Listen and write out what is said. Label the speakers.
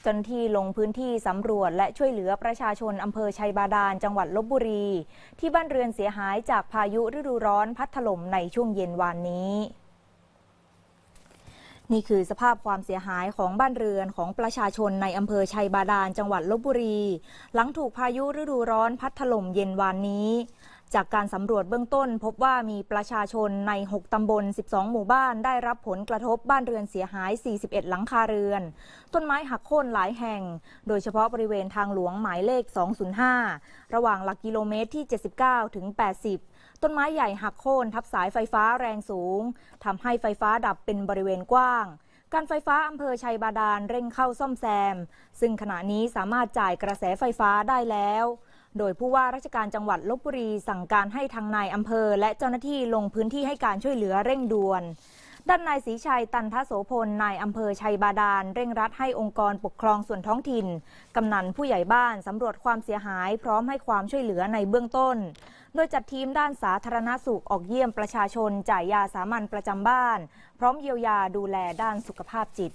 Speaker 1: เจ้าหน้าที่ลงพื้นที่สำรวจและช่วยเหลือประชาชนอำเภอชัยบาดาลจังหวัดลพบุรีที่บ้านเรือนเสียหายจากพายุฤดูร้อนพัดถล่มในช่วงเย็นวานนี้นี่คือสภาพความเสียหายของบ้านเรือนของประชาชนในอำเภอชัยบาดาลจังหวัดลพบุรีหลังถูกพายุฤดูร้อนพัดถล่มเย็นวานนี้จากการสำรวจเบื้องต้นพบว่ามีประชาชนใน6ตำบล12หมู่บ้านได้รับผลกระทบบ้านเรือนเสียหาย41หลังคาเรือนต้นไม้หักโค่นหลายแห่งโดยเฉพาะบริเวณทางหลวงหมายเลข205ระหว่างหลักกิโลเมตรที่79ถึง80ต้นไม้ใหญ่หักโค่นทับสายไฟฟ้าแรงสูงทำให้ไฟฟ้าดับเป็นบริเวณกว้างการไฟฟ้าอำเภอชัยบาดาลเร่งเข้าซ่อมแซมซึ่งขณะนี้สามารถจ่ายกระแสไฟฟ้าได้แล้วโดยผู้ว่าราชการจังหวัดลพบุรีสั่งการให้ทางนายอำเภอและเจ้าหน้าที่ลงพื้นที่ให้การช่วยเหลือเร่งด่วนด้านนายศรีชัยตันทโสพลนายอำเภอชัยบาดาลเร่งรัดให้องค์กรปกครองส่วนท้องถิ่นกำนันผู้ใหญ่บ้านสำรวจความเสียหายพร้อมให้ความช่วยเหลือในเบื้องต้นโดยจัดทีมด้านสาธารณสุขออกเยี่ยมประชาชนจ่ายยาสามัญประจำบ้านพร้อมเยียวยาดูแลด้านสุขภาพจิต